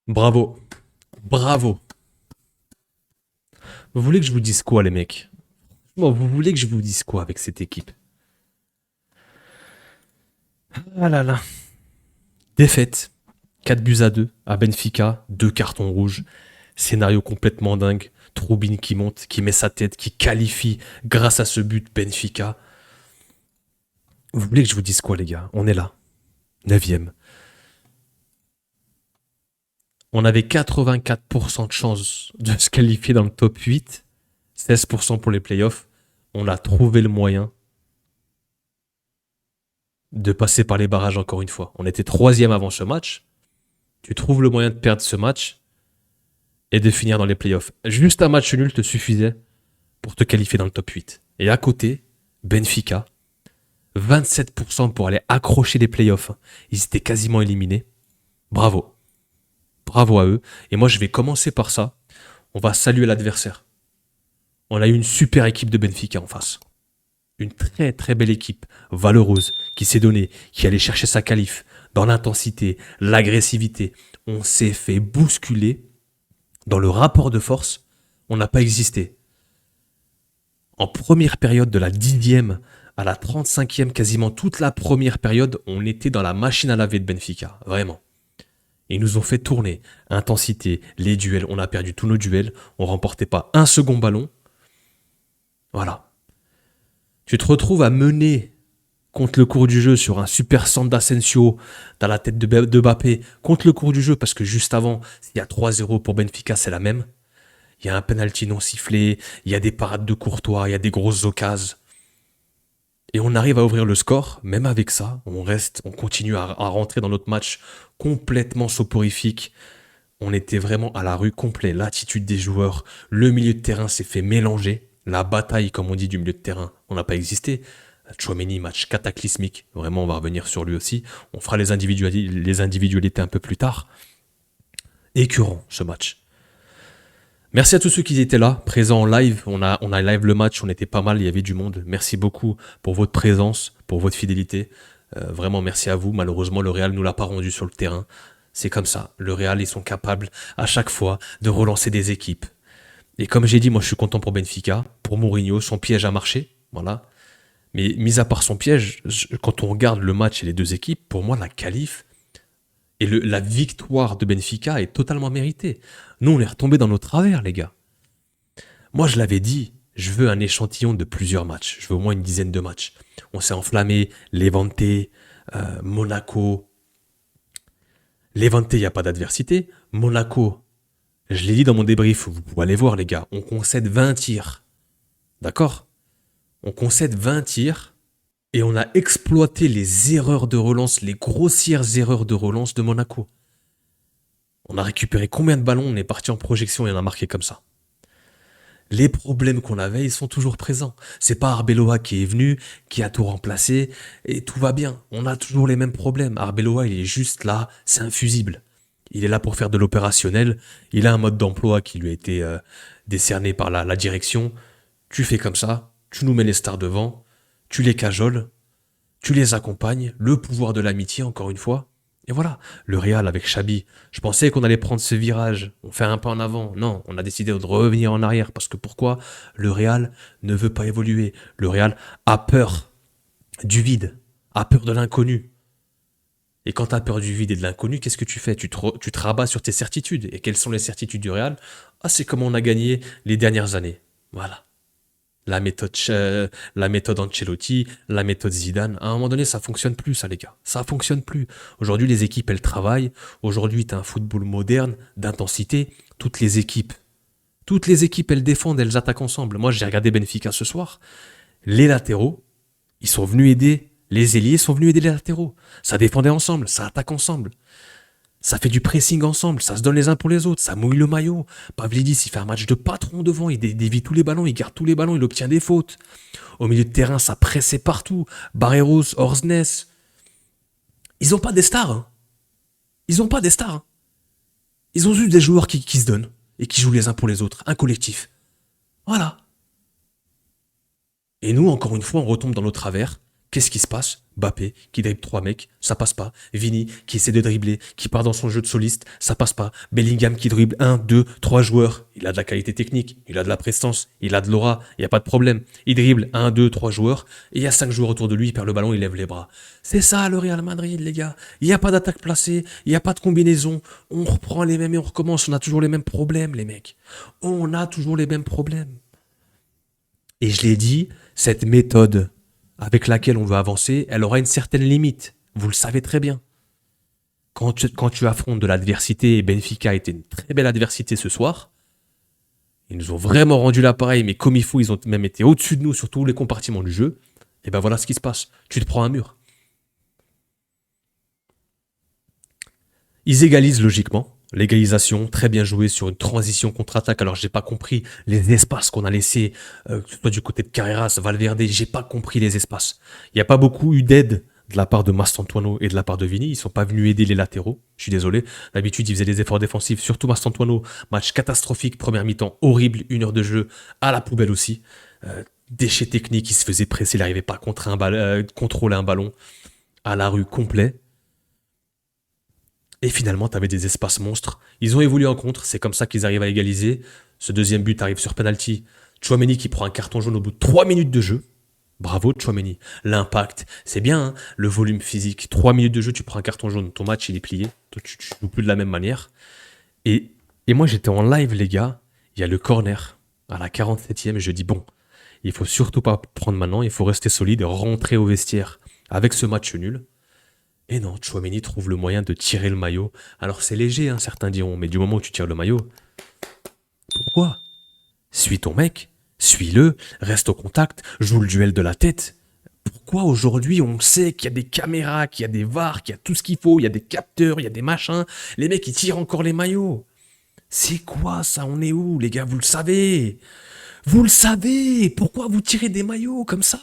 Bravo. Bravo. Vous voulez que je vous dise quoi, les mecs? Bon, vous voulez que je vous dise quoi avec cette équipe? Ah là là. Défaite. 4 buts à 2 à Benfica. 2 cartons rouges. Scénario complètement dingue. Troubine qui monte, qui met sa tête, qui qualifie grâce à ce but Benfica. Vous voulez que je vous dise quoi, les gars? On est là. 9e. On avait 84% de chances de se qualifier dans le top 8. 16% pour les playoffs. On a trouvé le moyen de passer par les barrages encore une fois. On était troisième avant ce match. Tu trouves le moyen de perdre ce match et de finir dans les playoffs. Juste un match nul te suffisait pour te qualifier dans le top 8. Et à côté, Benfica, 27% pour aller accrocher les playoffs. Ils étaient quasiment éliminés. Bravo. Bravo à eux. Et moi, je vais commencer par ça. On va saluer l'adversaire. On a eu une super équipe de Benfica en face. Une très très belle équipe, valeureuse, qui s'est donnée, qui allait chercher sa qualif, dans l'intensité, l'agressivité. On s'est fait bousculer. Dans le rapport de force, on n'a pas existé. En première période de la 10e à la 35e, quasiment toute la première période, on était dans la machine à laver de Benfica, vraiment. Et ils nous ont fait tourner. Intensité, les duels, on a perdu tous nos duels, on remportait pas un second ballon. Voilà. Tu te retrouves à mener contre le cours du jeu sur un super centre d'Asensio dans la tête de Mbappé, contre le cours du jeu, parce que juste avant, s'il y a 3-0 pour Benfica, c'est la même. Il y a un penalty non sifflé, il y a des parades de Courtois, il y a des grosses occasions. Et on arrive à ouvrir le score, même avec ça, on continue à rentrer dans notre match complètement soporifique. On était vraiment à la rue complet, l'attitude des joueurs, le milieu de terrain s'est fait mélanger, la bataille, comme on dit, du milieu de terrain, on n'a pas existé. Chouameni, match cataclysmique, vraiment on va revenir sur lui aussi. On fera les individualités un peu plus tard. Écœurant ce match. Merci à tous ceux qui étaient là, présents en live. On a live le match, on était pas mal, il y avait du monde. Merci beaucoup pour votre présence, pour votre fidélité. Vraiment merci à vous. Malheureusement, le Real nous l'a pas rendu sur le terrain. C'est comme ça. Le Real, ils sont capables à chaque fois de relancer des équipes. Et comme j'ai dit, moi je suis content pour Benfica, pour Mourinho, son piège a marché. Voilà. Mais mis à part son piège, quand on regarde le match et les deux équipes, pour moi la qualif et la victoire de Benfica est totalement méritée. Nous, on est retombé dans nos travers, les gars. Moi, je l'avais dit, je veux un échantillon de plusieurs matchs. Je veux au moins une dizaine de matchs. On s'est enflammé, Levante, Monaco. Levante, il n'y a pas d'adversité. Monaco, je l'ai dit dans mon débrief, vous pouvez aller voir, les gars. On concède 20 tirs. D'accord? On concède 20 tirs et on a exploité les erreurs de relance, les grossières erreurs de relance de Monaco. On a récupéré combien de ballons, on est parti en projection et on a marqué comme ça. Les problèmes qu'on avait, ils sont toujours présents. C'est pas Arbeloa qui est venu, qui a tout remplacé, et tout va bien. On a toujours les mêmes problèmes. Arbeloa, il est juste là, c'est infusible. Il est là pour faire de l'opérationnel. Il a un mode d'emploi qui lui a été décerné par la direction. Tu fais comme ça, tu nous mets les stars devant, tu les cajoles, tu les accompagnes, le pouvoir de l'amitié, encore une fois. Et voilà, le Real avec Xabi. Je pensais qu'on allait prendre ce virage, on fait un pas en avant. Non, on a décidé de revenir en arrière. Parce que pourquoi? Le Real ne veut pas évoluer. Le Real a peur du vide, a peur de l'inconnu. Et quand tu as peur du vide et de l'inconnu, qu'est-ce que tu fais? Tu te rabats sur tes certitudes. Et quelles sont les certitudes du Real? Ah, c'est comme on a gagné les dernières années. Voilà. La méthode Ancelotti, la méthode Zidane. À un moment donné, ça fonctionne plus, ça, les gars. Ça fonctionne plus. Aujourd'hui, les équipes, elles travaillent. Aujourd'hui, tu as un football moderne, d'intensité. Toutes les équipes, elles défendent, elles attaquent ensemble. Moi, j'ai regardé Benfica ce soir. Les latéraux, ils sont venus aider. Les ailiers sont venus aider les latéraux. Ça défendait ensemble, ça attaque ensemble. Ça fait du pressing ensemble, ça se donne les uns pour les autres, ça mouille le maillot. Pavlidis, il fait un match de patron devant, il dévie tous les ballons, il garde tous les ballons, il obtient des fautes. Au milieu de terrain, ça pressait partout. Barreiros, Orsnes. Ils ont pas des stars. Hein. Ils ont pas des stars. Hein. Ils ont juste des joueurs qui se donnent et qui jouent les uns pour les autres. Un collectif. Voilà. Et nous, encore une fois, on retombe dans nos travers Qu'est-ce qui se passe? Mbappé qui dribble 3 mecs, ça passe pas. Vini qui essaie de dribbler, qui part dans son jeu de soliste, ça passe pas. Bellingham qui dribble 1, 2, 3 joueurs. Il a de la qualité technique, il a de la prestance, il a de l'aura, il n'y a pas de problème. Il dribble 1, 2, 3 joueurs, et il y a 5 joueurs autour de lui, il perd le ballon, il lève les bras. C'est ça le Real Madrid, les gars. Il n'y a pas d'attaque placée, il n'y a pas de combinaison. On reprend les mêmes et on recommence, on a toujours les mêmes problèmes, les mecs. On a toujours les mêmes problèmes. Et je l'ai dit, cette méthode avec laquelle on veut avancer, elle aura une certaine limite. Vous le savez très bien. Quand tu affrontes de l'adversité, et Benfica a été une très belle adversité ce soir, ils nous ont vraiment rendu l'appareil, mais comme il faut, ils ont même été au-dessus de nous sur tous les compartiments du jeu, et ben voilà ce qui se passe. Tu te prends un mur. Ils égalisent logiquement. L'égalisation, très bien jouée sur une transition contre-attaque. Alors, j'ai pas compris les espaces qu'on a laissés, que ce soit du côté de Carreras, Valverde, j'ai pas compris les espaces. Il n'y a pas beaucoup eu d'aide de la part de Mastantuono et de la part de Vini. Ils sont pas venus aider les latéraux. Je suis désolé. D'habitude, ils faisaient des efforts défensifs, surtout Mastantuono. Match catastrophique, première mi-temps horrible, 1 heure de jeu, à la poubelle aussi. Déchet technique, il se faisait presser, il n'arrivait pas à contrôler un ballon à la rue complet. Et finalement, tu avais des espaces monstres. Ils ont évolué en contre, c'est comme ça qu'ils arrivent à égaliser. Ce deuxième but arrive sur penalty. Tchouaméni qui prend un carton jaune au bout de 3 minutes de jeu. Bravo Tchouaméni. L'impact, c'est bien, hein, le volume physique. 3 minutes de jeu, tu prends un carton jaune, ton match il est plié. Toi, tu joues plus de la même manière. Et moi j'étais en live les gars, il y a le corner à la 47e et je dis bon, il faut surtout pas prendre maintenant, il faut rester solide et rentrer au vestiaire avec ce match nul. Et non, Tchouaméni trouve le moyen de tirer le maillot. Alors c'est léger, hein, certains diront, mais du moment où tu tires le maillot, pourquoi? Suis ton mec, suis-le, reste au contact, joue le duel de la tête. Pourquoi aujourd'hui on sait qu'il y a des caméras, qu'il y a des VAR, qu'il y a tout ce qu'il faut, il y a des capteurs, il y a des machins, les mecs ils tirent encore les maillots? C'est quoi ça? On est où les gars? Vous le savez? Vous le savez? Pourquoi vous tirez des maillots comme ça?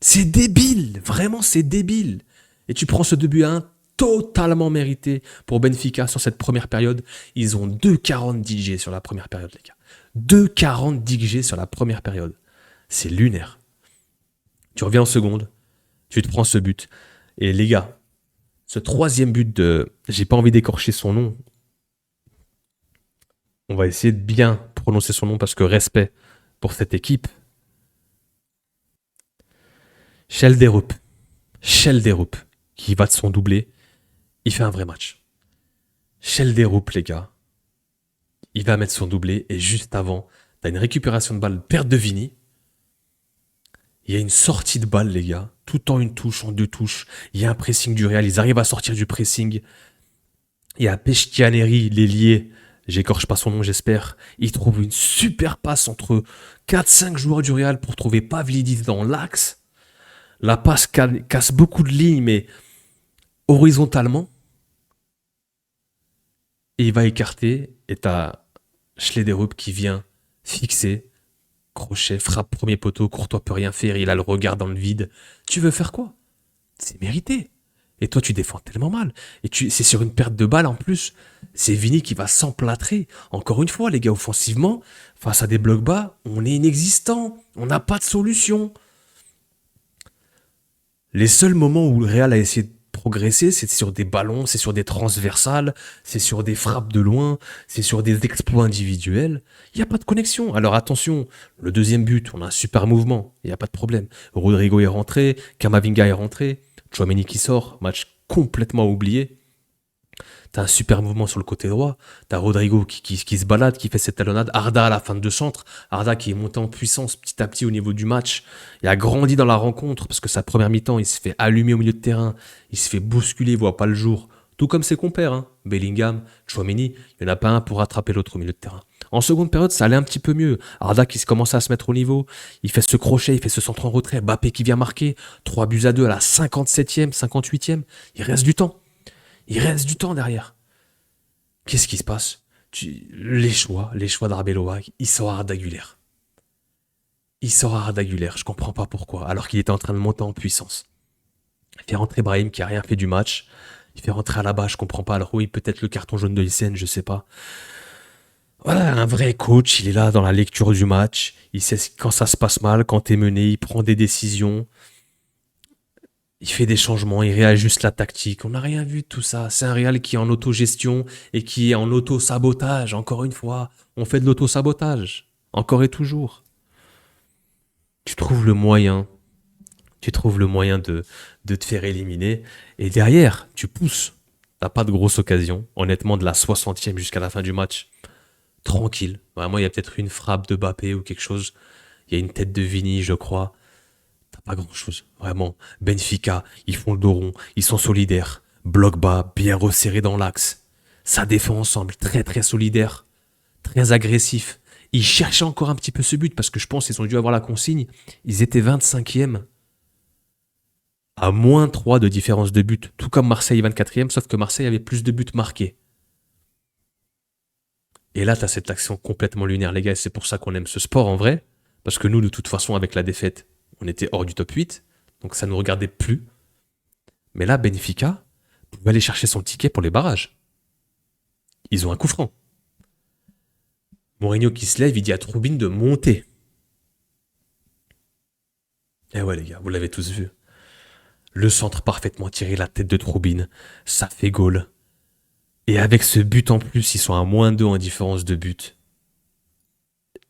C'est débile, vraiment c'est débile. Et tu prends ce 2-1 totalement mérité pour Benfica sur cette première période. Ils ont 2,40 d'XG sur la première période, les gars. 2,40 d'XG sur la première période. C'est lunaire. Tu reviens en seconde, tu te prends ce but. Et les gars, ce troisième but de... J'ai pas envie d'écorcher son nom. On va essayer de bien prononcer son nom parce que respect pour cette équipe. Schelderup, qui va de son doublé, il fait un vrai match. Schelderup, les gars, il va mettre son doublé et juste avant, t'as une récupération de balle, perte de Vini. Il y a une sortie de balle, les gars, tout en une touche, en 2 touches. Il y a un pressing du Real, ils arrivent à sortir du pressing. Il y a Peschianeri, l'ailier, j'écorche pas son nom, j'espère. Il trouve une super passe entre 4-5 joueurs du Real pour trouver Pavlidis dans l'axe. La passe casse beaucoup de lignes, mais horizontalement. Et il va écarter, et t'as Schelderup qui vient fixer, crochet, frappe, premier poteau, Courtois peut rien faire, il a le regard dans le vide. Tu veux faire quoi? C'est mérité. Et toi, tu défends tellement mal. Et c'est sur une perte de balle en plus. C'est Vini qui va s'emplâtrer. Encore une fois, les gars, offensivement, face à des blocs bas, on est inexistant. On n'a pas de solution. Les seuls moments où le Real a essayé de progresser, c'est sur des ballons, c'est sur des transversales, c'est sur des frappes de loin, c'est sur des exploits individuels. Il n'y a pas de connexion. Alors attention, le deuxième but, on a un super mouvement, il n'y a pas de problème. Rodrigo est rentré, Camavinga est rentré, Tchouaméni qui sort, match complètement oublié. T'as un super mouvement sur le côté droit. T'as Rodrigo qui se balade, qui fait cette talonnade. Arda à la fin de centre. Arda qui est monté en puissance petit à petit au niveau du match. Il a grandi dans la rencontre parce que sa première mi-temps, il se fait allumer au milieu de terrain. Il se fait bousculer, il voit pas le jour. Tout comme ses compères, hein. Bellingham, Tchouaméni. Il n'y en a pas un pour rattraper l'autre au milieu de terrain. En seconde période, ça allait un petit peu mieux. Arda qui commençait à se mettre au niveau. Il fait ce crochet, il fait ce centre en retrait. Mbappé qui vient marquer. 3-2 à la 57e, 58e. Il reste du temps. Il reste du temps derrière. Qu'est-ce qui se passe? Les choix d'Arbeloa, il sort Arda Güler. Je comprends pas pourquoi, alors qu'il était en train de monter en puissance. Il fait rentrer Brahim qui a rien fait du match. Il fait rentrer Alaba, je comprends pas. Alors oui, peut-être le carton jaune de Lycène, je sais pas. Voilà, un vrai coach, il est là dans la lecture du match. Il sait quand ça se passe mal, quand t'es mené, il prend des décisions. Il fait des changements, il réajuste la tactique. On n'a rien vu de tout ça. C'est un Real qui est en autogestion et qui est en auto-sabotage. Encore une fois, on fait de l'auto-sabotage. Encore et toujours. Tu trouves le moyen. Tu trouves le moyen de te faire éliminer. Et derrière, tu pousses. T'as pas de grosse occasion. Honnêtement, de la 60e jusqu'à la fin du match, tranquille. Vraiment, il y a peut-être une frappe de Mbappé ou quelque chose. Il y a une tête de Vini, je crois. T'as pas grand-chose. Vraiment. Benfica, ils font le dos rond. Ils sont solidaires. Bloc bas, bien resserré dans l'axe. Ça défend ensemble. Très, très solidaire. Très agressif. Ils cherchaient encore un petit peu ce but parce que je pense qu'ils ont dû avoir la consigne. Ils étaient 25e. À moins 3 de différence de but. Tout comme Marseille 24e, sauf que Marseille avait plus de buts marqués. Et là, t'as cette action complètement lunaire, les gars. Et c'est pour ça qu'on aime ce sport en vrai. Parce que nous, de toute façon, avec la défaite, on était hors du top 8. Donc ça ne nous regardait plus. Mais là, Benfica pouvait aller chercher son ticket pour les barrages. Ils ont un coup franc. Mourinho qui se lève, il dit à Troubine de monter. Eh ouais, les gars, vous l'avez tous vu. Le centre parfaitement tiré, la tête de Troubine. Ça fait goal. Et avec ce but en plus, ils sont à moins 2 en différence de but.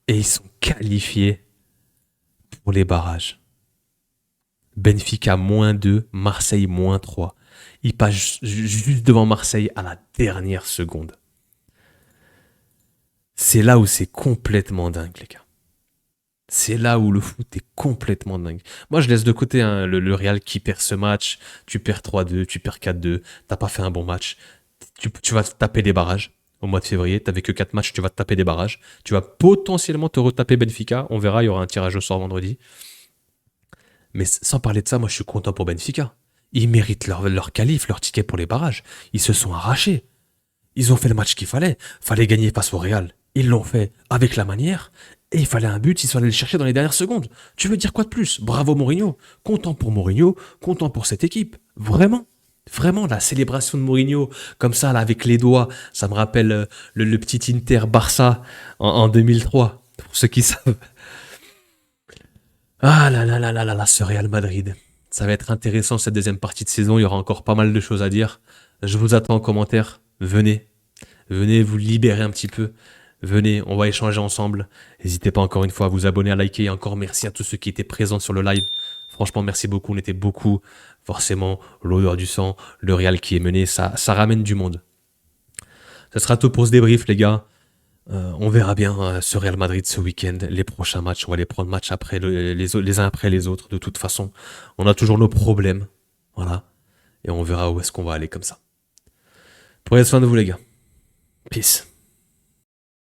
Et ils sont qualifiés pour les barrages. Benfica moins 2, Marseille moins 3. Ils passent juste devant Marseille à la dernière seconde. C'est là où c'est complètement dingue, les gars. C'est là où le foot est complètement dingue. Moi, je laisse de côté hein, le Real qui perd ce match. Tu perds 3-2, tu perds 4-2. T'as pas fait un bon match. Tu vas te taper des barrages au mois de février. T'avais que 4 matchs, tu vas te taper des barrages. Tu vas potentiellement te retaper Benfica. On verra, il y aura un tirage au sort vendredi. Mais sans parler de ça, moi je suis content pour Benfica. Ils méritent leur qualif, leur ticket pour les barrages. Ils se sont arrachés. Ils ont fait le match qu'il fallait. Fallait gagner face au Real. Ils l'ont fait avec la manière. Et il fallait un but, ils sont allés le chercher dans les dernières secondes. Tu veux dire quoi de plus? Bravo Mourinho. Content pour Mourinho, content pour cette équipe. Vraiment. Vraiment, la célébration de Mourinho, comme ça, là, avec les doigts, ça me rappelle le petit Inter-Barça en 2003, pour ceux qui savent. Ah là là là là là là, ce Real Madrid. Ça va être intéressant cette deuxième partie de saison. Il y aura encore pas mal de choses à dire. Je vous attends en commentaire. Venez. Venez vous libérer un petit peu. Venez, on va échanger ensemble. N'hésitez pas encore une fois à vous abonner, à liker. Et encore merci à tous ceux qui étaient présents sur le live. Franchement, merci beaucoup. On était beaucoup. Forcément, l'odeur du sang, le Real qui est mené, ça ramène du monde. Ce sera tout pour ce débrief, les gars. On verra bien ce Real Madrid ce week-end, les prochains matchs. On va les prendre match après les uns après les autres. De toute façon, on a toujours nos problèmes. Voilà. Et on verra où est-ce qu'on va aller comme ça. Prenez soin de vous, les gars. Peace.